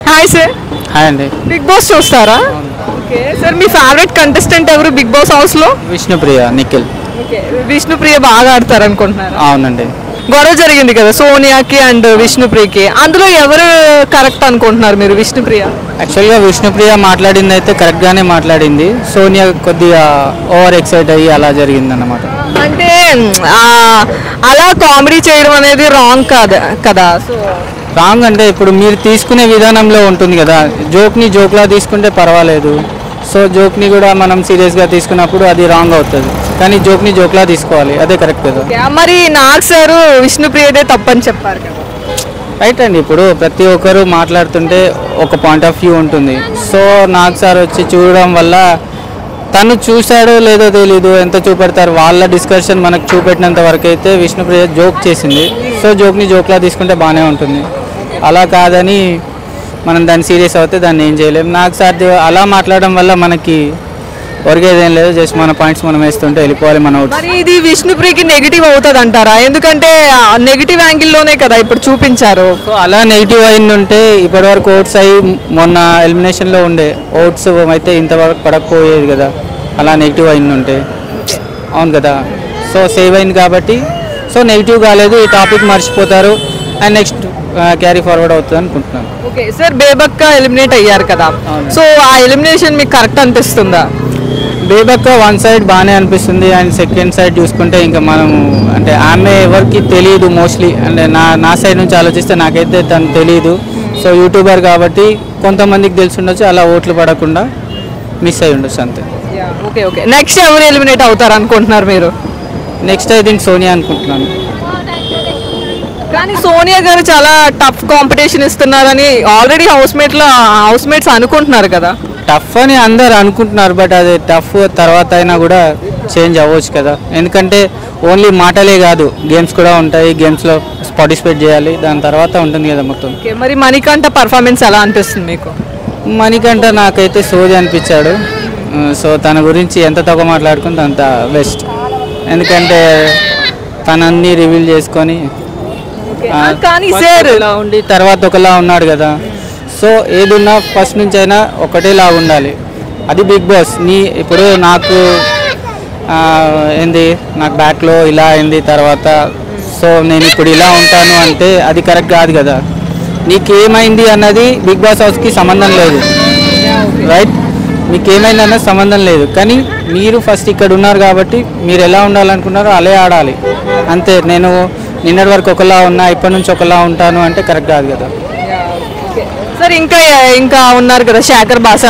Hi sir. Hi అండి. Big boss చూస్తారా? Okay sir, మీ favourite contestant ఎవరు బిగ్ బాస్ హౌస్ లో? విష్ణుప్రియ, నిఖిల్. ఓకే, విష్ణుప్రియ బాగా ఆడతారు అనుకుంటున్నారు. అవునండి. గొడవ జరిగింది కదా సోనియాకి అండ్ విష్ణుప్రియకి, అందులో ఎవరు కరెక్ట్ అనుకుంటున్నారు మీరు? విష్ణుప్రియ? యాక్చువల్గా విష్ణుప్రియ మాట్లాడింది అయితే కరెక్ట్గానే మాట్లాడింది. సోనియా కొద్దిగా ఓవర్ ఎక్సైట్ అయ్యి అలా జరిగిందన్నమాట. అంటే అలా కామెడీ చేయడం అనేది రాంగ్ కాదు కదా? సో రాంగ్ అంటే ఇప్పుడు మీరు తీసుకునే విధానంలో ఉంటుంది కదా. జోక్ని జోక్లా తీసుకుంటే పర్వాలేదు. సో జోక్ని కూడా మనం సీరియస్గా తీసుకున్నప్పుడు అది రాంగ్ అవుతుంది. కానీ జోక్ని జోక్లా తీసుకోవాలి, అదే కరెక్ట్ కదా. మరి నాగ్ సారు విష్ణుప్రియదే తప్పని చెప్పారు కదా. రైట్ అండి. ఇప్పుడు ప్రతి ఒక్కరు మాట్లాడుతుంటే ఒక పాయింట్ ఆఫ్ వ్యూ ఉంటుంది. సో నాగ్ సార్ వచ్చి చూడడం వల్ల తను చూశాడో లేదో తెలీదు, ఎంత చూపెడతారు వాళ్ళ డిస్కషన్ మనకు చూపెట్టినంత వరకు అయితే విష్ణుప్రియ జోక్ చేసింది. సో జోక్ని జోక్లా తీసుకుంటే బాగానే ఉంటుంది. అలా కాదని మనం దాన్ని సీరియస్ అవుతే దాన్ని ఏం చేయలేము. నాగ్ సార్ అలా మాట్లాడడం వల్ల మనకి ఒరిగేదేం లేదు. జస్ట్ మన పాయింట్స్ మనం వేస్తుంటే వెళ్ళిపోవాలి మన అవుట్. మరి ఇది విష్ణుప్రియకి నెగిటివ్ అవుతుంది అంటారా? ఎందుకంటే నెగిటివ్ యాంగిల్లోనే కదా ఇప్పుడు చూపించారు. సో అలా నెగిటివ్ అయింది ఉంటే ఇప్పటివరకు ఓట్స్ అయ్యి మొన్న ఎలిమినేషన్లో ఉండే ఓట్స్ అయితే ఇంతవరకు పడకపోయేది కదా. అలా నెగిటివ్ అయింది ఉంటే అవును కదా. సో సేవ్ అయింది కాబట్టి సో నెగిటివ్ కాలేదు. ఈ టాపిక్ మర్చిపోతారు అండ్ నెక్స్ట్ క్యారీ ఫార్వర్డ్ అవుతుంది అనుకుంటున్నాను. ఓకే సార్, బేబక్క ఎలిమినేట్ అయ్యారు కదా. సో ఆ ఎలిమినేషన్ మీకు కరెక్ట్ అనిపిస్తుందా? బేబక్క వన్ సైడ్ బాగానే అనిపిస్తుంది అండ్ సెకండ్ సైడ్ చూసుకుంటే ఇంకా మనము అంటే ఆమె ఎవరికి తెలియదు మోస్ట్లీ. అంటే నా సైడ్ నుంచి ఆలోచిస్తే నాకైతే తను తెలియదు. సో యూట్యూబర్ కాబట్టి కొంతమందికి తెలిసి ఉండొచ్చు, అలా ఓట్లు పడకుండా మిస్ అయి ఉండొచ్చు అంతే. ఓకే ఓకే, నెక్స్ట్ ఎవరు ఎలిమినేట్ అవుతారు అనుకుంటున్నారు మీరు? నెక్స్ట్ ఐ థింక్ సోనియా అనుకుంటున్నాను. కానీ సోనియా గారు చాలా టఫ్ కాంపిటీషన్ ఇస్తున్నారని ఆల్రెడీ హౌస్ మేట్స్ అనుకుంటున్నారు కదా. టఫ్ అని అందరు అనుకుంటున్నారు, బట్ అది టఫ్ తర్వాత అయినా కూడా చేంజ్ అవ్వచ్చు కదా. ఎందుకంటే ఓన్లీ మాటలే కాదు, గేమ్స్ కూడా ఉంటాయి. గేమ్స్లో పార్టిసిపేట్ చేయాలి, దాని తర్వాత ఉంటుంది కదా మొత్తం. మరి మణికంఠ పర్ఫార్మెన్స్ ఎలా అనిపిస్తుంది మీకు? మణికంఠ నాకైతే సోది అనిపించాడు. సో తన గురించి ఎంత తక్కువ మాట్లాడుకుంటే అంత బెస్ట్. ఎందుకంటే తనన్నీ రివీల్ చేసుకొని కానీ సార్ ఇలా ఉండి తర్వాత ఒకలా ఉన్నాడు కదా. సో ఏదున్నా ఫస్ట్ నుంచి అయినా ఒకటేలా ఉండాలి. అది బిగ్ బాస్. ఇప్పుడు నాకు నాకు బ్యాక్లో ఇలా అయింది తర్వాత సో నేను ఇప్పుడు ఇలా ఉంటాను అంటే అది కరెక్ట్ కాదు కదా. నీకేమైంది అన్నది బిగ్ బాస్ హౌస్కి సంబంధం లేదు, రైట్? మీకేమైంది అన్నది సంబంధం లేదు. కానీ మీరు ఫస్ట్ ఇక్కడ ఉన్నారు కాబట్టి మీరు ఎలా ఉండాలనుకున్నారో అలా ఆడాలి అంతే. నేను నిన్నటి వరకు ఒకలా ఉన్నా, ఇప్పటి నుంచి ఒకలా ఉంటాను అంటే కరెక్ట్ కాదు కదా. సార్ ఇంకా ఉన్నారు కదా శేఖర్ భాష,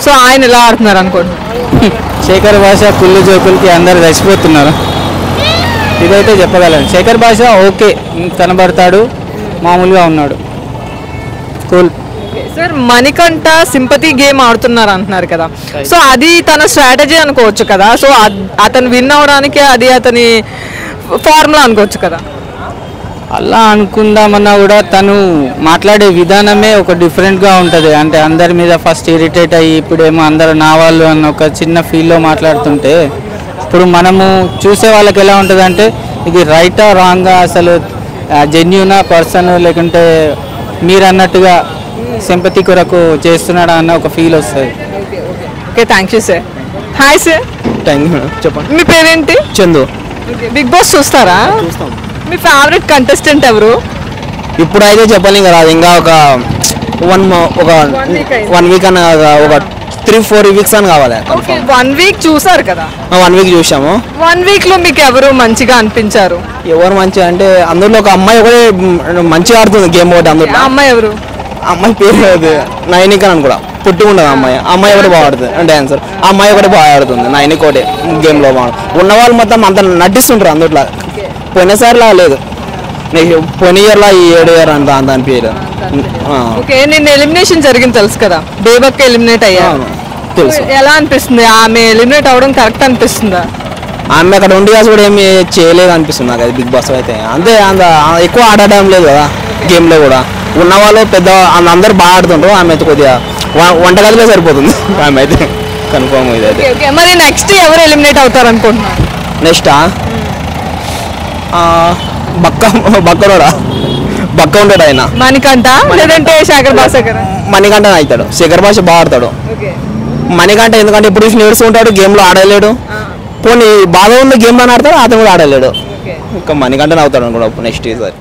సో ఆయన ఎలా ఆడుతున్నారు అనుకోండి? శేఖర్ భాష కుళ్ళు జోకులకి అందరు చచ్చిపోతున్నారు, ఇదైతే చెప్పగలను. శేఖర్ భాష ఓకే కనబడతాడు, మామూలుగా ఉన్నాడు, cool. Sir Manikanta sympathy game ఆడుతున్నారు అంటున్నారు కదా, సో అది తన స్ట్రాటజీ అనుకోవచ్చు కదా. సో అతను విన్ అవడానికి అది అతని ఫార్ములా అనుకోవచ్చు కదా. అలా అనుకుందామన్నా కూడా తను మాట్లాడే విధానమే ఒక డిఫరెంట్గా ఉంటుంది. అంటే అందరి మీద ఫస్ట్ ఇరిటేట్ అయ్యి ఇప్పుడేమో అందరు నా వాళ్ళు అన్న ఒక చిన్న ఫీల్లో మాట్లాడుతుంటే ఇప్పుడు మనము చూసే వాళ్ళకి ఎలా ఉంటుంది అంటే ఇది రైటా రాంగా, అసలు జెన్యూనా పర్సన్ లేకుంటే మీరు అన్నట్టుగా సింపతి కొరకు చేస్తున్నాడా అన్న ఒక ఫీల్ వస్తుంది. Okay, thank you sir. Hi sir. Thank you. చెప్పండి. మీ పేరేంటి? చందు. బిగ్ బాస్ చూస్తారా? చూస్తాం. మీ ఫేవరెట్ కంటెస్టెంట్ ఎవరు? ఇప్పుడు అయితే చెప్పాలి కదా, ఇంకా ఒక 1 వీక్ అన్న ఒక 3-4 వీక్స్ అని కావాలి. 1 వీక్ చూసారు కదా. 1 వీక్ చూసాము. 1 వీక్ లో మీకు ఎవరు మంచిగా అనిపించారు? ఎవరు మంచిగా అంటే అందులో ఒక అమ్మాయి ఒకటే మంచిగా ఆడుతుంది గేమ్ ఒకటి. అందులో అమ్మాయి ఎవరు? అమ్మాయి పేరు నైనిక్ అని కూడా పుట్టి ఉండదు. అమ్మాయి ఒకటి బాగా ఆడుతుంది డాన్సర్. ఆ అమ్మాయి ఒకటి బాగా ఆడుతుంది. నైనిక్ ఒకటి గేమ్లో బాగా ఉన్న వాళ్ళు మొత్తం అంత నటిస్తుంటారు అందులో. పోయినసారిలా లేదు, పోయిన ఇయర్లా ఈ 7 ఇయర్ అంత అనిపించలేదు. ఓకే, నిన్న ఎలిమినేషన్ జరిగింది తెలుసు కదా, బేబక్క ఎలిమినేట్ అయ్యారు తెలుసు. ఎలా అనిపిస్తుంది? ఆమె ఎలిమినేట్ అవడం కరెక్ట్ అనిపిస్తుందా? ఆమె అక్కడ ఉండి కూడా ఏమి చేయలేదు అనిపిస్తుంది నాకు. అది బిగ్ బాస్ అయితే అంతే, అంత ఎక్కువ ఆడడం లేదు కదా గేమ్లో కూడా. ఉన్నవాళ్ళు పెద్ద అందరూ బాగా ఆడుతుంటారు. ఆమె అయితే కొద్దిగా వంటగదిలో సరిపోతుంది ఆమె అయితే కన్ఫర్మ్. ఇది అయితే మరి నెక్స్ట్ ఎవరు ఎలిమినేట్ అవుతారు అనుకుంటున్నారు? నెక్స్టా బక్క ఉంటాడు ఆయన. మణికంఠ లేదంటే శేఖర్ భాష గారు? మణికంఠ అవుతాడు. శేఖర్ భాష బాగా ఆడతాడు. మణికంఠ ఎందుకంటే ఇప్పుడు చూసి నేర్చుకుంటాడు, గేమ్లో ఆడలేడు. పోనీ బాగా ఉన్న గేమ్లో ఆడతాడు, అతను కూడా ఆడలేడు. ఇంకా మణికంఠ అవుతాడు అనుకో నెక్స్ట్ ఈసారి.